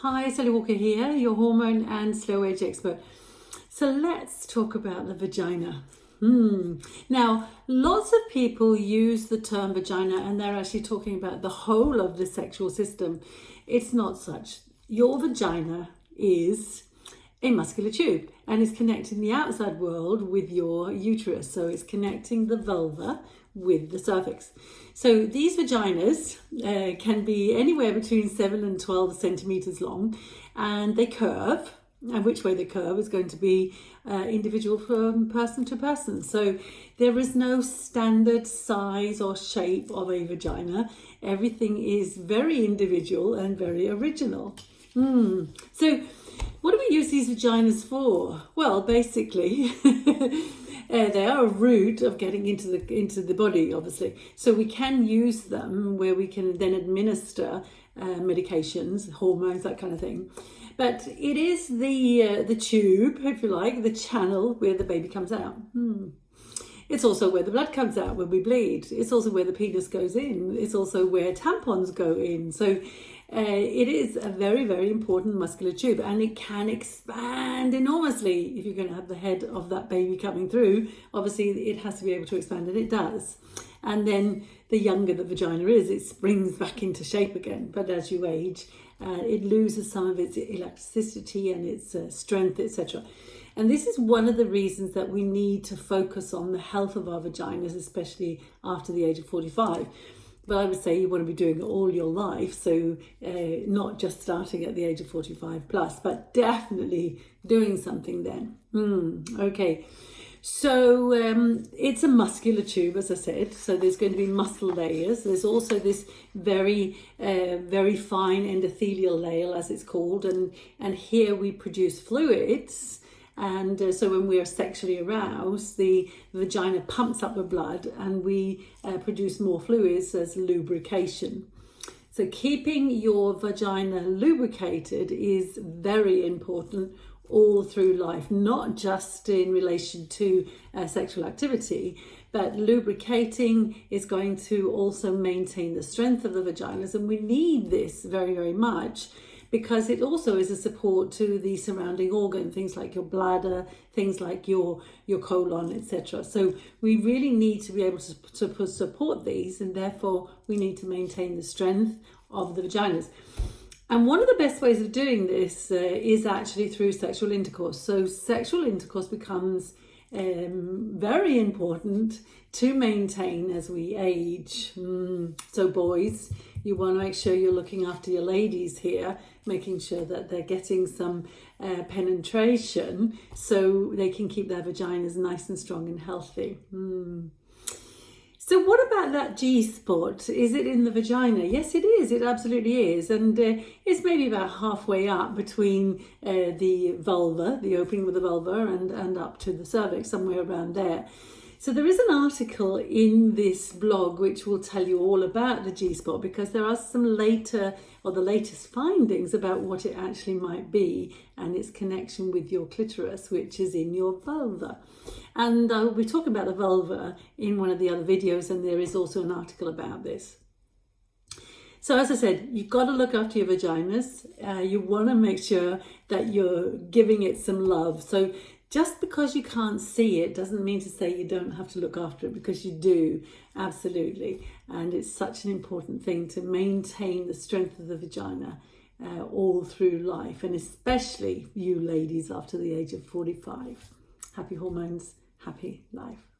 Hi, Sally Walker here, your hormone and slow age expert. So let's talk about the vagina. Now, lots of people use the term vagina and they're actually talking about the whole of the sexual system. It's not such. Your vagina is a muscular tube and is connecting the outside world with your uterus. So it's connecting the vulva with the cervix. So these vaginas can be anywhere between 7 and 12 centimeters long, and they curve. And which way they curve is going to be individual from person to person. So there is no standard size or shape of a vagina. Everything is very individual and very original. So what do we use these vaginas for? Well, basically, they are a route of getting into the body, obviously. So we can use them where we can then administer medications, hormones, that kind of thing. But it is the tube, if you like, the channel where the baby comes out. It's also where the blood comes out when we bleed. It's also where the penis goes in. It's also where tampons go in. So it is a very, very important muscular tube, and it can expand enormously if you're going to have the head of that baby coming through. Obviously, it has to be able to expand, and it does. And then the younger the vagina is, it springs back into shape again. But as you age, it loses some of its elasticity and its strength, etc. And this is one of the reasons that we need to focus on the health of our vaginas, especially after the age of 45. But I would say you want to be doing it all your life, so not just starting at the age of 45 plus, but definitely doing something then. Okay. So it's a muscular tube, as I said. So there's going to be muscle layers. There's also this very, very fine endothelial layer, as it's called. And here we produce fluids. And so when we are sexually aroused, the vagina pumps up the blood and we produce more fluids as lubrication. So keeping your vagina lubricated is very important all through life, not just in relation to sexual activity, but lubricating is going to also maintain the strength of the vaginas. And we need this very, very much, because it also is a support to the surrounding organ, things like your bladder, things like your colon, etc. So we really need to be able to support these, and therefore we need to maintain the strength of the vaginas. And one of the best ways of doing this is actually through sexual intercourse. So sexual intercourse becomes very important to maintain as we age. So boys, you want to make sure you're looking after your ladies here, making sure that they're getting some penetration so they can keep their vaginas nice and strong and healthy. So what about that G-spot? Is it in the vagina? Yes, it is. It absolutely is. And it's maybe about halfway up between the vulva, the opening with the vulva, and up to the cervix, somewhere around there. So there is an article in this blog which will tell you all about the G-spot, because there are some the latest findings about what it actually might be and its connection with your clitoris, which is in your vulva. And I will be talking about the vulva in one of the other videos, and there is also an article about this. So as I said, you've got to look after your vaginas. You want to make sure that you're giving it some love. So just because you can't see it doesn't mean to say you don't have to look after it, because you do, absolutely. And it's such an important thing to maintain the strength of the vagina all through life, and especially you ladies after the age of 45. Happy hormones, happy life.